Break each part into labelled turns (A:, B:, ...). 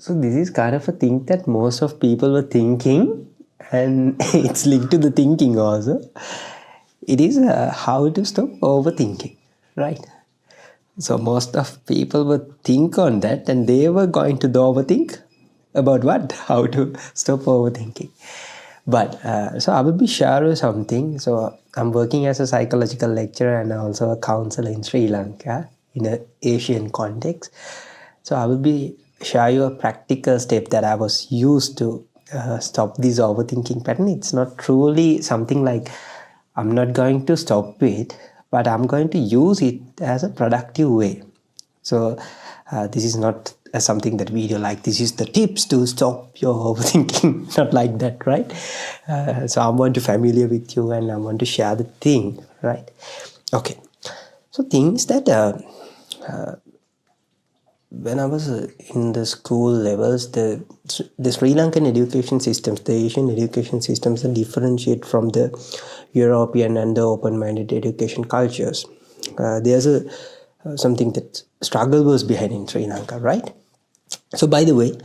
A: So this is kind of a thing that most of people were thinking, and it's linked to the thinking also. It is how to stop overthinking, right? So most of people would think on that, and they were going to overthink about what? How to stop overthinking. But so I will be sharing something. So I'm working as a psychological lecturer and also a counselor in Sri Lanka in an Asian context. So I will be share you a practical step that I was used to stop this overthinking pattern. It's not truly something like I'm not going to stop it, but I'm going to use it as a productive way. So this is not something that video like this is the tips to stop your overthinking, not like that, right? So I want to familiar with you and I want to share the thing, right? Okay, so things that when I was in the school levels, the Sri Lankan education systems, the Asian education systems are differentiate from the European and the open-minded education cultures. There's a something that struggle was behind in Sri Lanka, right? So by the way,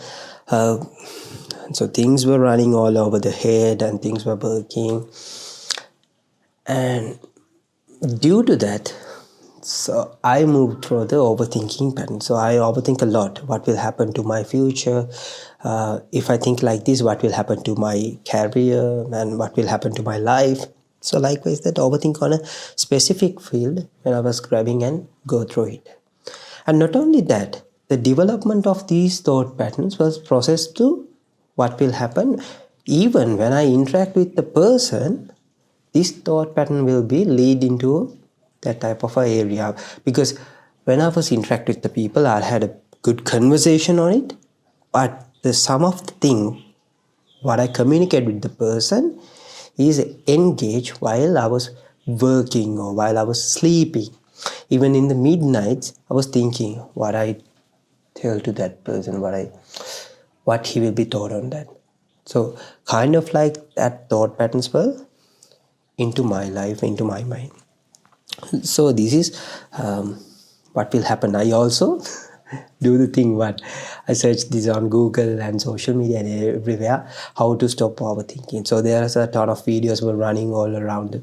A: so things were running all over the head and things were working, and due to that, so I moved through the overthinking pattern. So I overthink a lot. What will happen to my future? If I think like this, what will happen to my career and what will happen to my life? So likewise, that overthink on a specific field when I was grabbing and go through it. And not only that, the development of these thought patterns was processed to what will happen even when I interact with the person. This thought pattern will be lead into that type of a area, because when I was interact with the people, I had a good conversation on it, but the sum of the thing what I communicate with the person is engaged while I was working or while I was sleeping. Even in the midnights, I was thinking what I tell to that person, what he will be thought on that. So kind of like that thought patterns were into my life, into my mind. So this is what will happen. I also do the thing what I search this on Google and social media and everywhere, how to stop overthinking. So there's a ton of videos were running all around the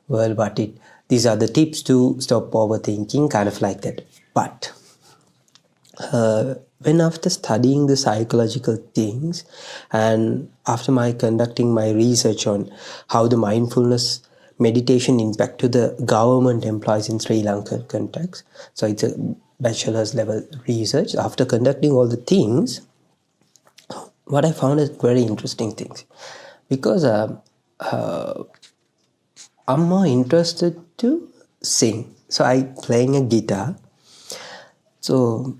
A: world, but these are the tips to stop overthinking, kind of like that. But when after studying the psychological things and after my conducting my research on how the mindfulness meditation impact to the government employees in Sri Lankan context, so it's a bachelor's level research. After conducting all the things, what I found is very interesting things, because I'm more interested to sing. So I playing a guitar. So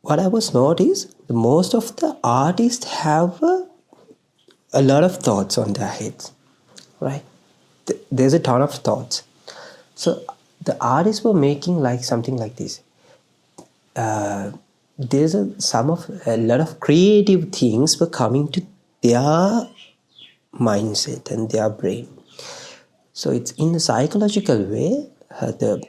A: what I was noticed, most of the artists have a lot of thoughts on their heads, right? There's a ton of thoughts. So the artists were making like something like this. There's a lot of creative things were coming to their mindset and their brain. So it's in the psychological way, the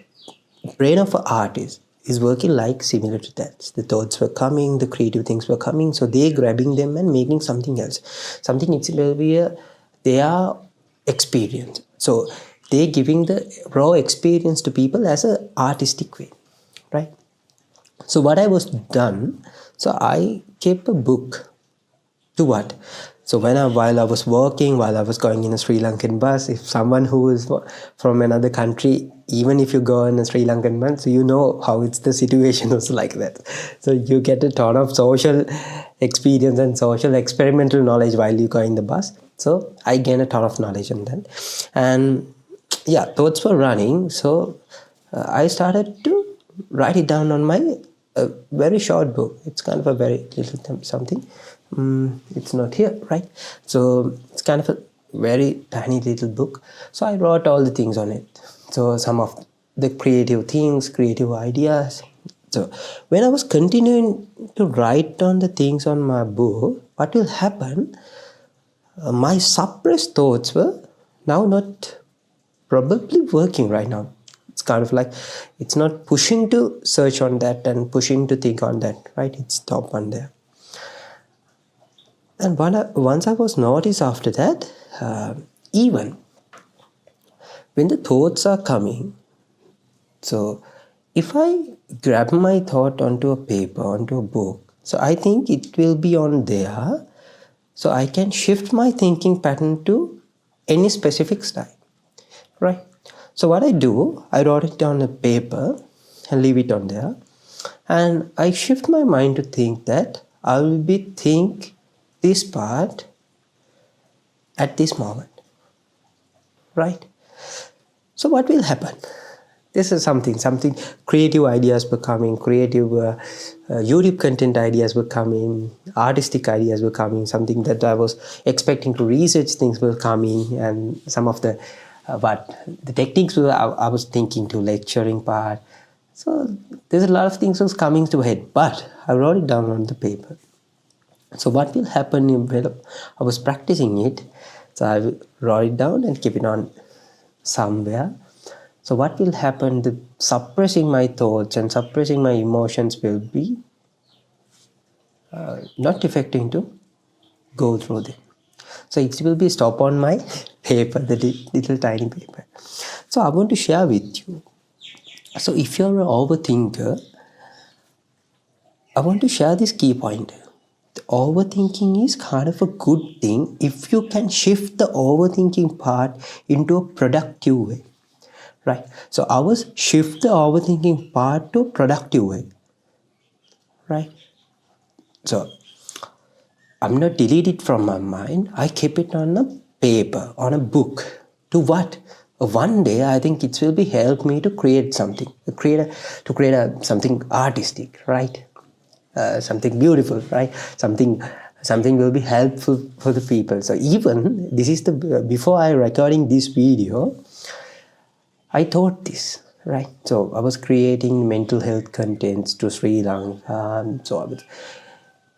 A: brain of an artist is working like similar to that. The thoughts were coming, the creative things were coming, so they're grabbing them and making something else. Something it will be their experience. So they're giving the raw experience to people as an artistic way, right? So what I was done, so I kept a book to what? So while I was working, while I was going in a Sri Lankan bus, if someone who is from another country, even if you go in a Sri Lankan bus, so you know how it's the situation was like that. So you get a ton of social experience and social experimental knowledge while you go in the bus. So I gain a ton of knowledge on that. And yeah, thoughts were running. So I started to write it down on my very short book. It's kind of a very little something. It's not here, right? So it's kind of a very tiny little book. So I wrote all the things on it. So some of the creative things, creative ideas. So when I was continuing to write down the things on my book, what will happen? My suppressed thoughts were now not probably working right now. It's kind of like, it's not pushing to search on that and pushing to think on that, right? It's stop on there. And once I was noticed after that, even when the thoughts are coming, so if I grab my thought onto a paper, onto a book, so I think it will be on there. So I can shift my thinking pattern to any specific style, right? So what I do, I wrote it down on a paper and leave it on there. And I shift my mind to think that I will be think this part at this moment, right? So what will happen? This is something creative ideas were coming, creative YouTube content ideas were coming, artistic ideas were coming, something that I was expecting to research things were coming, and some of the the techniques I was thinking to lecturing part. So there's a lot of things was coming to head, but I wrote it down on the paper. So what will happen when I was practicing it? So I wrote it down and keep it on somewhere. So what will happen? The suppressing my thoughts and suppressing my emotions will be not affecting to go through them. So it will be stop on my paper, the little tiny paper. So I want to share with you. So if you're an overthinker, I want to share this key point. The overthinking is kind of a good thing if you can shift the overthinking part into a productive way. Right, so I was shift the overthinking part to productive way, right? So I'm not delete it from my mind. I keep it on a paper, on a book. To what? One day I think it will be help me to create something, to create something artistic, right? Something beautiful, right? Something will be helpful for the people. So even this is the before I recording this video, I thought this, right? So I was creating mental health contents to Sri Lanka. So I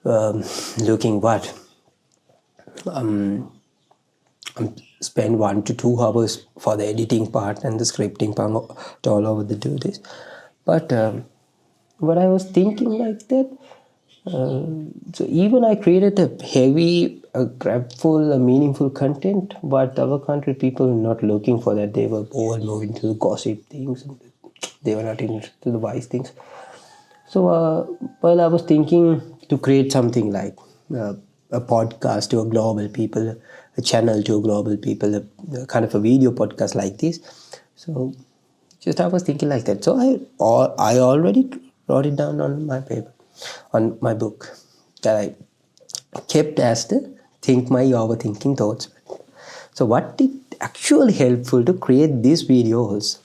A: was looking what spend 1 to 2 hours for the editing part and the scripting part all over the do this. But what I was thinking like that, so even I created a heavy, grabful, meaningful content, but our country people were not looking for that. They were all moving to the gossip things. They were not into the wise things. So while I was thinking to create something like a podcast to a global people, a channel to a global people, a kind of a video podcast like this. So just I was thinking like that. So I already wrote it down on my paper, on my book, that I kept as the think my overthinking thoughts. So what it actually helpful to create this video also,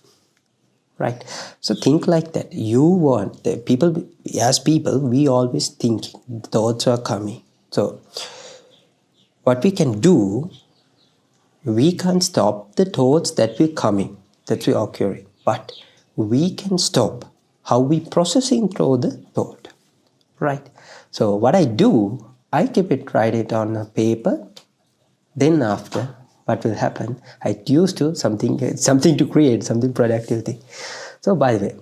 A: right? So think like that. You want the people, as people, we always think thoughts are coming. So what we can do, we can't stop the thoughts that we're coming, that we're occurring, but we can stop how we processing through the thought, right? So what I do, I keep it, write it on a paper. Then after, what will happen? I used to something to create something productive thing. So by the way,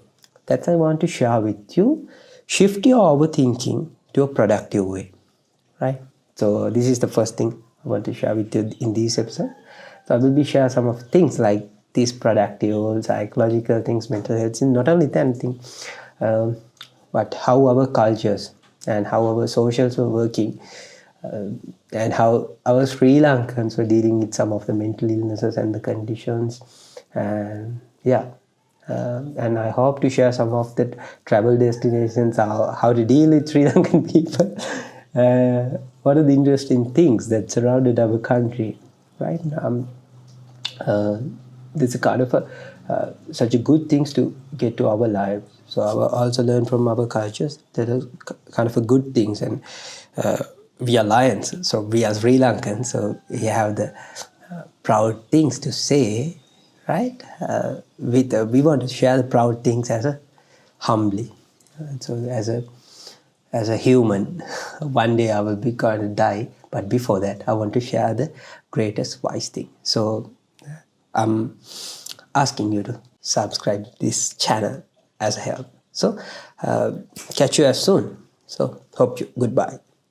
A: that's I want to share with you. Shift your overthinking to a productive way, right? So this is the first thing I want to share with you in this episode. So I will be share some of things like these productive, psychological things, mental health, and not only that thing, but how our cultures and how our socials were working, and how our Sri Lankans were dealing with some of the mental illnesses and the conditions. And yeah, and I hope to share some of the travel destinations, how to deal with Sri Lankan people, what are the interesting things that surrounded our country, right? This is kind of such a good things to get to our life. So I also learn from our cultures that are kind of a good things, and we are lions. So we are Sri Lankans, so we have the proud things to say, right? We want to share the proud things as a humbly. So as a human, one day I will be going to die, but before that, I want to share the greatest wise thing. So I'm asking you to subscribe this channel as a help. So catch you as soon. So hope you goodbye.